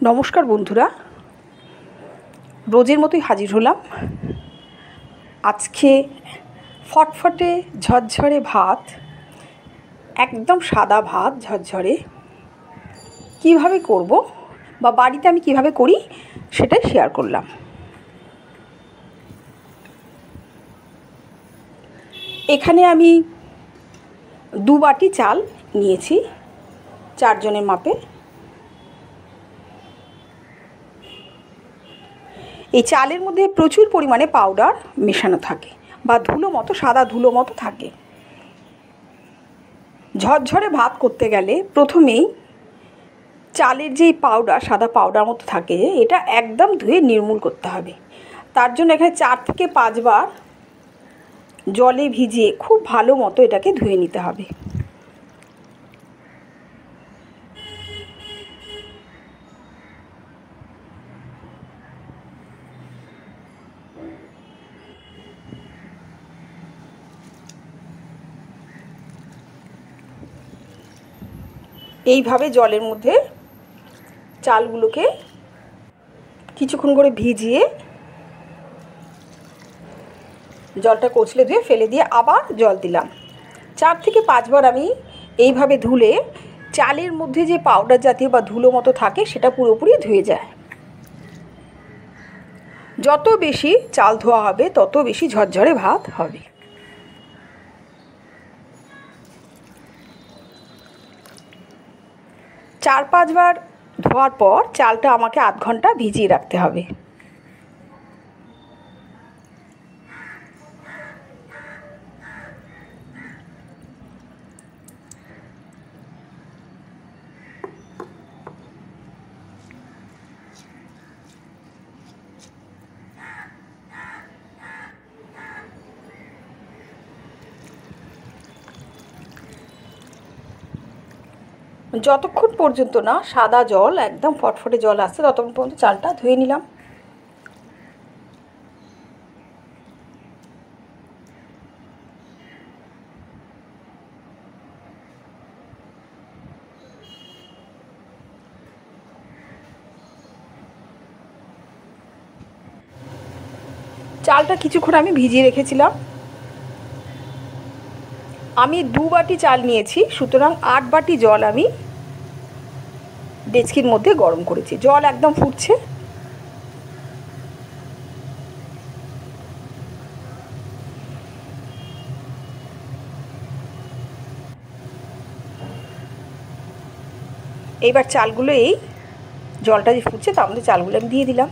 নমস্কার বন্ধুরা, রোজের মতোই হাজির হলাম। আজকে ফটফটে ঝরঝরে ভাত, একদম সাদা ভাত ঝরঝরে কিভাবে করব বা বাড়িতে আমি কিভাবে করি সেটাই শেয়ার করলাম। এখানে আমি 2 বাটি চাল নিয়েছি 4 জনের মাপে। এই চালের মধ্যে প্রচুর পরিমাণে পাউডার মেশানো থাকে বা ধুলো মতো, সাদা ধুলো মতো থাকে। ঝরঝরে ভাত করতে গেলে প্রথমেই চালের যেই পাউডার, সাদা পাউডার মতো থাকে, এটা একদম ধুয়ে নির্মূল করতে হবে। তার জন্য এখানে 4 থেকে 5 বার জলে ভিজিয়ে খুব ভালো মতো এটাকে ধুয়ে নিতে হবে। এইভাবে জলের মধ্যে চালগুলোকে কিছুক্ষণ করে ভিজিয়ে জলটা কচলে ধুয়ে ফেলে দিয়ে আবার জল দিলাম। 4 থেকে 5 বার আমি এইভাবে ধুলে চালের মধ্যে যে পাউডার জাতীয় বা ধুলো মতো থাকে সেটা পুরোপুরি ধুয়ে যায়। যত বেশি চাল ধোয়া হবে তত বেশি ঝরঝরে ভাত হবে। চার 5 বার ধোয়ার পর চালটা আমাকে আধ ঘন্টা ভিজিয়ে রাখতে হবে। যতক্ষণ পর্যন্ত না সাদা জল, একদম ফটফটে জল আসছে ততক্ষণ পর্যন্ত চালটা ধুয়ে নিলাম। চালটা কিছুক্ষণ আমি ভিজিয়ে রেখেছিলাম। আমি 2 বাটি চাল নিয়েছি, সুতরাং 8 বাটি জল আমি ডেচকির মধ্যে গরম করেছি। জল একদম ফুটছে। এইবার চালগুলো, এই জলটা যে ফুটছে তার মধ্যে চালগুলো আমি দিয়ে দিলাম।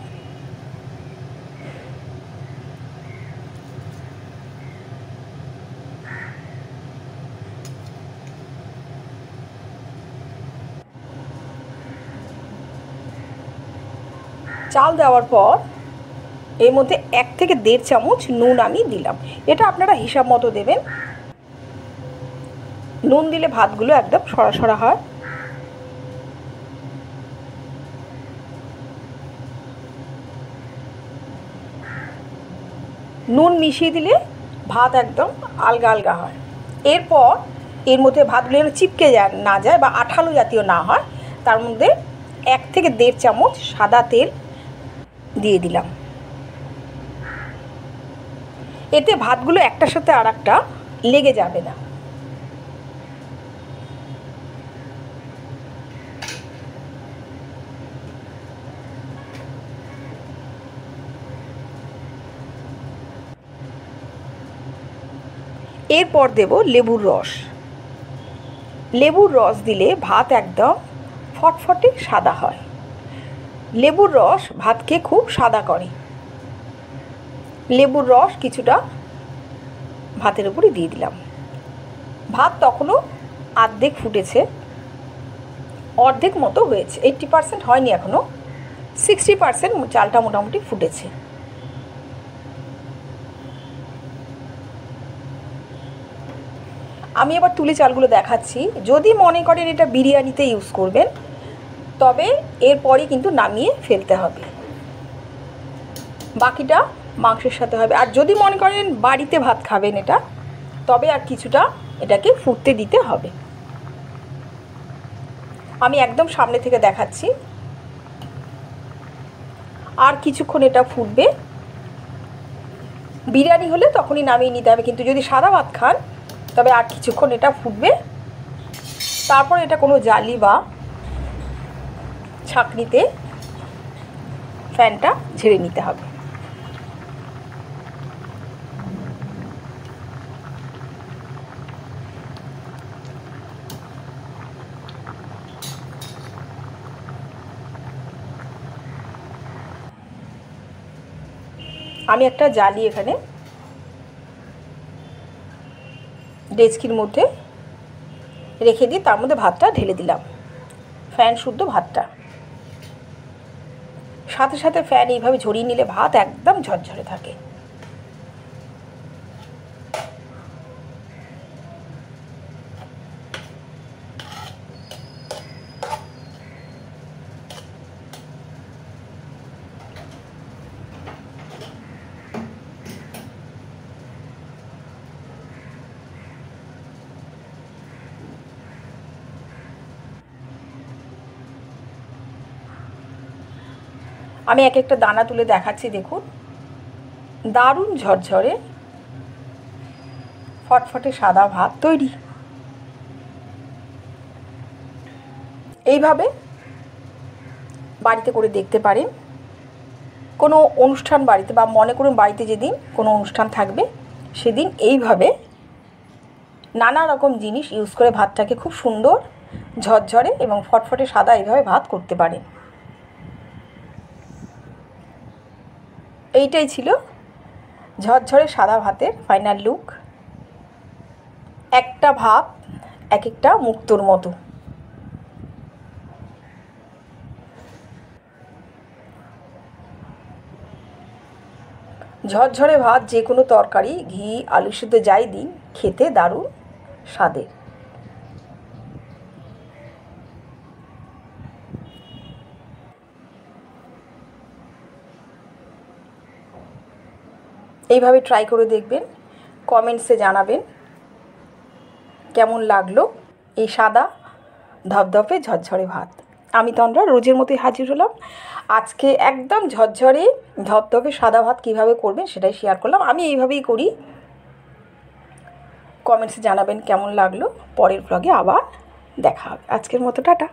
চাল দেওয়ার পর এর মধ্যে 1 থেকে 1.5 চামচ নুন আমি দিলাম। এটা আপনারা হিসাব মতো দেবেন। নুন দিলে ভাতগুলো একদম সরা সরা হয়। নুন মিশিয়ে দিলে ভাত একদম আলগা আলগা হয়। এরপর এর মধ্যে ভাতগুলো যেন চিপকে না যায় বা আঠালো জাতীয় না হয়, তার মধ্যে 1 থেকে 1.5 চামচ সাদা তেল দিয়ে দিলাম। এতে ভাতগুলো একটার সাথে আর একটা লেগে যাবে না। এরপর দেব লেবুর রস। লেবুর রস দিলে ভাত একদম ফটফটে সাদা হয়। লেবুর রস ভাতকে খুব সাদা করে। লেবুর রস কিছুটা ভাতের উপরে দিয়ে দিলাম। ভাত তখনও অর্ধেক ফুটেছে, অর্ধেক মতো হয়েছে, 80% হয়নি এখনও, 60% চালটা মোটামুটি ফুটেছে। আমি এবার তুলে চালগুলো দেখাচ্ছি। যদি মনে করেন এটা বিরিয়ানিতে ইউজ করবেন তবে এরপরই কিন্তু নামিয়ে ফেলতে হবে, বাকিটা মাংসের সাথে হবে। আর যদি মনে করেন বাড়িতে ভাত খাবেন এটা, তবে আর কিছুটা এটাকে ফুটতে দিতে হবে। আমি একদম সামনে থেকে দেখাচ্ছি। আর কিছুক্ষণ এটা ফুটবে। বিরিয়ানি হলে তখনই নামিয়ে নিতে হবে, কিন্তু যদি সাদা ভাত খান তবে আর কিছুক্ষণ এটা ফুটবে। তারপর এটা কোনো জালি বা ছাঁকনিতে ফ্যানটা ঝেড়ে নিতে হবে। আমি একটা জালি এখানে ডেচকির মধ্যে রেখে দিয়ে তার মধ্যে ভাতটা ঢেলে দিলাম, ফ্যান শুদ্ধ ভাতটা। সাথে সাথে ফ্যান এইভাবে ঝরিয়ে নিলে ভাত একদম ঝরঝরে থাকে। আমি এক একটা দানা তুলে দেখাচ্ছি, দেখুন দারুণ ঝরঝরে ফটফটে সাদা ভাত তৈরি। এইভাবে বাড়িতে করে দেখতে পারেন। কোনো অনুষ্ঠান বাড়িতে, বা মনে করুন বাড়িতে যেদিন কোনো অনুষ্ঠান থাকবে সেদিন এইভাবে নানা রকম জিনিস ইউজ করে ভাতটাকে খুব সুন্দর ঝরঝরে এবং ফটফটে সাদা এইভাবে ভাত করতে পারেন। এইটাই ছিল ঝরঝরে সাদা ভাতের ফাইনাল লুক। একটা ভাত এক একটা মুক্তোর মতো। ঝরঝরে ভাত যে কোনো তরকারি, ঘি, আলু সিদ্ধ যাই দিন, খেতে দারুণ স্বাদের। এইভাবে ট্রাই করে দেখবেন, কমেন্টসে জানাবেন কেমন লাগলো এই সাদা ধপধপে ঝরঝরে ভাত। আমি তন্দ্রা রোজের মতোই হাজির হলাম। আজকে একদম ঝরঝরে ধপধপে সাদা ভাত কীভাবে করবেন সেটাই শেয়ার করলাম। আমি এইভাবেই করি। কমেন্টসে জানাবেন কেমন লাগলো। পরের ব্লগে আবার দেখা হবে। আজকের মতো টাটা।